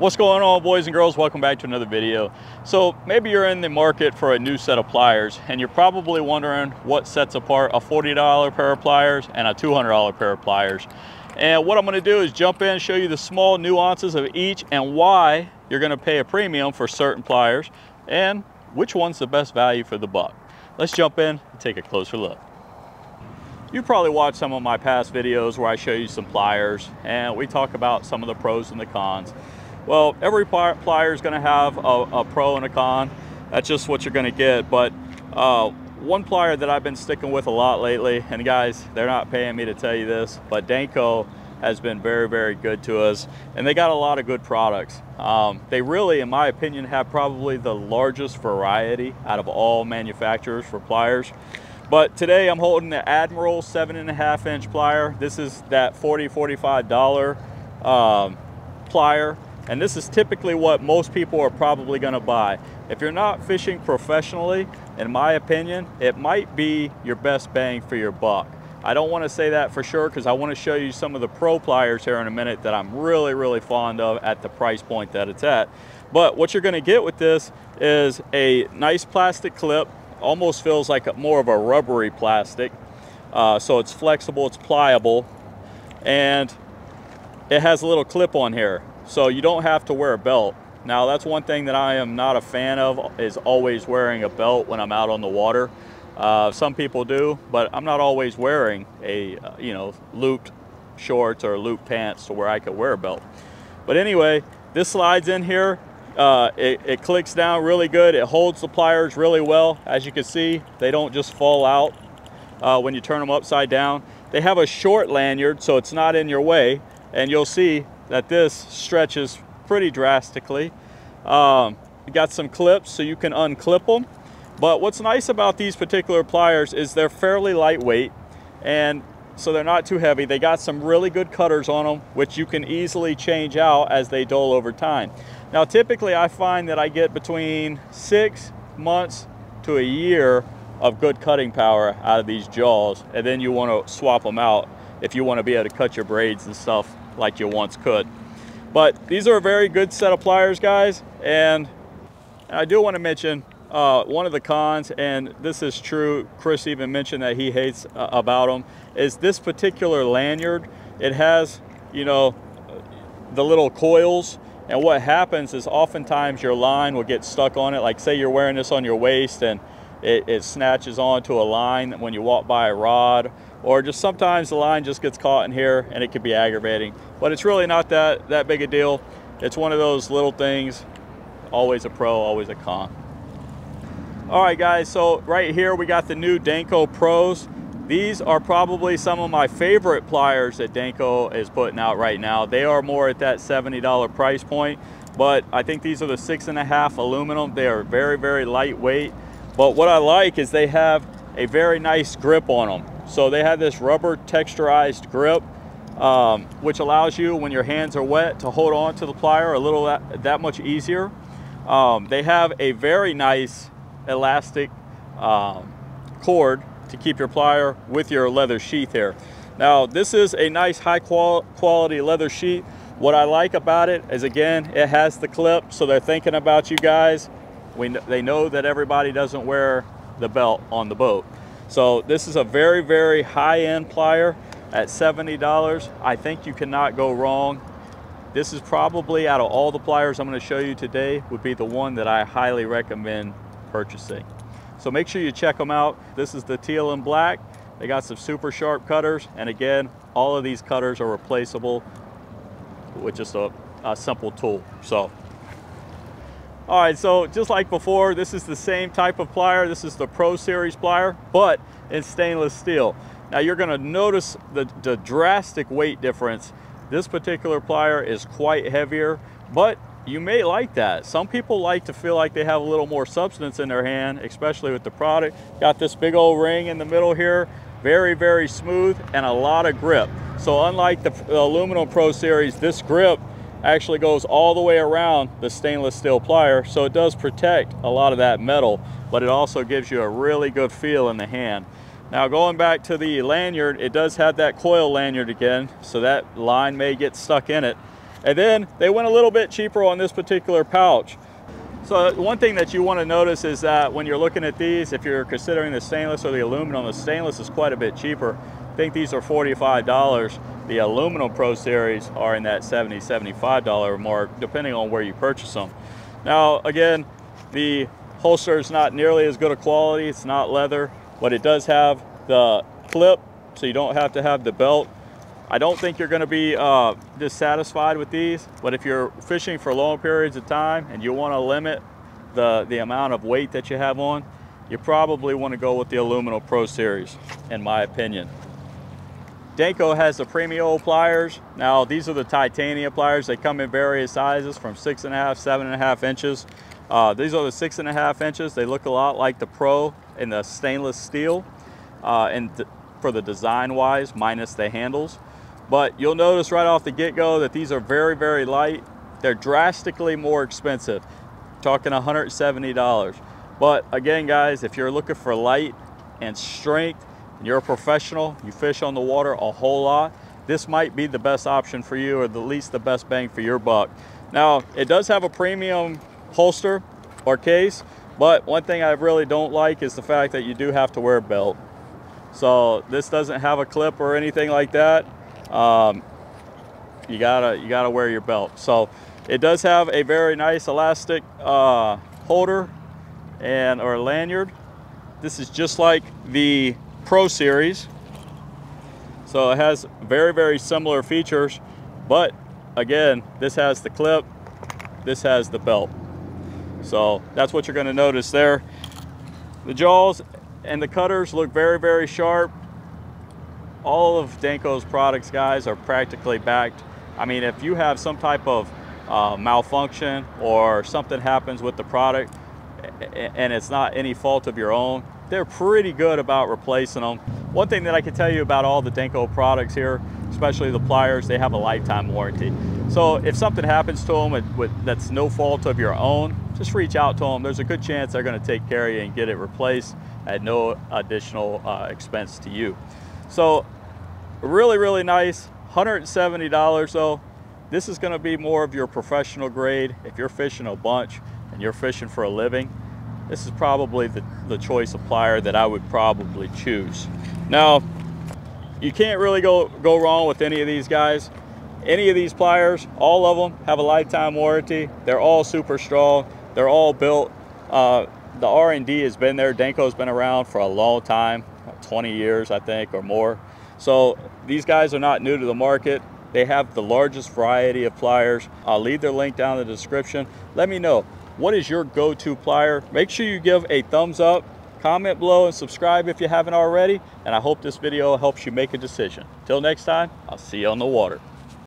What's going on, boys and girls? Welcome back to another video. So maybe you're in the market for a new set of pliers and you're probably wondering what sets apart a $40 pair of pliers and a $200 pair of pliers. And what I'm going to do is jump in and show you the small nuances of each and why you're going to pay a premium for certain pliers and which one's the best value for the buck. Let's jump in and take a closer look. You probably watched some of my past videos where I show you some pliers and we talk about some of the pros and the cons. Well, every plier is going to have a pro and a con. That's just what you're going to get. But one plier that I've been sticking with a lot lately, and guys, they're not paying me to tell you this, but Danco has been very, very good to us. And they got a lot of good products. They really, in my opinion, have probably the largest variety out of all manufacturers for pliers. But today I'm holding the Admiral 7.5-inch plier. This is that $45 plier. And this is typically what most people are probably going to buy. If you're not fishing professionally, in my opinion, it might be your best bang for your buck. I don't want to say that for sure because I want to show you some of the pro pliers here in a minute that I'm really, really fond of at the price point that it's at. But what you're going to get with this is a nice plastic clip. Almost feels like more of a rubbery plastic. So it's flexible, it's pliable, and it has a little clip on here. So you don't have to wear a belt. Now that's one thing that I am not a fan of, is always wearing a belt when I'm out on the water. Some people do, but I'm not always wearing a looped shorts or looped pants to where I could wear a belt. But anyway, this slides in here. It clicks down really good. It holds the pliers really well. As you can see, they don't just fall out when you turn them upside down. They have a short lanyard, so it's not in your way, and you'll see that this stretches pretty drastically. You got some clips so you can unclip them. But what's nice about these particular pliers is they're fairly lightweight, and so they're not too heavy. They got some really good cutters on them, which you can easily change out as they dull over time. Now typically I find that I get between 6 months to a year of good cutting power out of these jaws, and then you want to swap them out if you want to be able to cut your braids and stuff like you once could. But these are a very good set of pliers, guys. And I do want to mention one of the cons, and this is true, Chris even mentioned that he hates about them, is this particular lanyard. It has, the little coils, and what happens is oftentimes your line will get stuck on it. Like say you're wearing this on your waist and it snatches onto a line when you walk by a rod, or just sometimes the line just gets caught in here and it can be aggravating. But it's really not that big a deal. It's one of those little things. Always a pro, always a con. All right, guys, so right here we got the new Danco Pros. These are probably some of my favorite pliers that Danco is putting out right now. They are more at that $70 price point, but I think these are the 6.5 aluminum. They are very, very lightweight. But what I like is they have a very nice grip on them. So they have this rubber texturized grip, which allows you, when your hands are wet, to hold on to the plier a little that much easier. They have a very nice elastic cord to keep your plier with your leather sheath here. Now this is a nice high quality leather sheath. What I like about it is, again, it has the clip, so they're thinking about you guys. They know that everybody doesn't wear the belt on the boat. So this is a very, very high-end plier at $70. I think you cannot go wrong. This is probably, out of all the pliers I'm going to show you today, would be the one that I highly recommend purchasing. So make sure you check them out. This is the teal and black. They got some super sharp cutters, and again, all of these cutters are replaceable with just a simple tool. So all right, so just like before, this is the same type of plier. This is the Pro Series plier, but in stainless steel. Now you're gonna notice the drastic weight difference. This particular plier is quite heavier, but you may like that. Some people like to feel like they have a little more substance in their hand, especially with the product. Got this big old ring in the middle here. Very, very smooth and a lot of grip. So unlike the aluminum Pro Series, this grip actually goes all the way around the stainless steel plier, so it does protect a lot of that metal, but it also gives you a really good feel in the hand. Now going back to the lanyard, it does have that coil lanyard again, so that line may get stuck in it. And then they went a little bit cheaper on this particular pouch. So one thing that you want to notice is that when you're looking at these, if you're considering the stainless or the aluminum, the stainless is quite a bit cheaper. I think these are $45. The aluminum Pro Series are in that $70, $75 mark, depending on where you purchase them. Now, again, the holster is not nearly as good a quality. It's not leather, but it does have the clip, so you don't have to have the belt. I don't think you're going to be dissatisfied with these, but if you're fishing for long periods of time and you want to limit the amount of weight that you have on, you probably want to go with the aluminum Pro Series, in my opinion. Danco has the Premio pliers. Now, these are the titanium pliers. They come in various sizes from 6.5, 7.5 inches. These are the 6.5 inches. They look a lot like the Pro in the stainless steel, for the design wise, minus the handles. But you'll notice right off the get-go that these are very, very light. They're drastically more expensive, talking $170. But again, guys, if you're looking for light and strength, and you're a professional, you fish on the water a whole lot, this might be the best option for you, or at least the best bang for your buck. Now, it does have a premium holster or case, but one thing I really don't like is the fact that you do have to wear a belt. So this doesn't have a clip or anything like that. You gotta wear your belt. So it does have a very nice elastic holder or lanyard. This is just like the Pro Series, so it has very, very similar features, but again, this has the clip, this has the belt. So that's what you're going to notice there. The jaws and the cutters look very, very sharp. All of Danco's products, guys, are practically backed. I mean, if you have some type of malfunction or something happens with the product and it's not any fault of your own, they're pretty good about replacing them. One thing that I can tell you about all the Danco products here, especially the pliers, they have a lifetime warranty. So if something happens to them that's no fault of your own, just reach out to them. There's a good chance they're going to take care of you and get it replaced at no additional expense to you. So really, really nice. $170 though. This is going to be more of your professional grade. If you're fishing a bunch and you're fishing for a living, this is probably the choice of plier that I would probably choose. Now, you can't really go wrong with any of these guys. Any of these pliers, all of them have a lifetime warranty. They're all super strong. They're all built. The R&D has been there. Danco's been around for a long time, 20 years, I think, or more. So these guys are not new to the market. They have the largest variety of pliers. I'll leave their link down in the description. Let me know, what is your go-to plier? Make sure you give a thumbs up, comment below, and subscribe if you haven't already. And I hope this video helps you make a decision. Till next time, I'll see you on the water.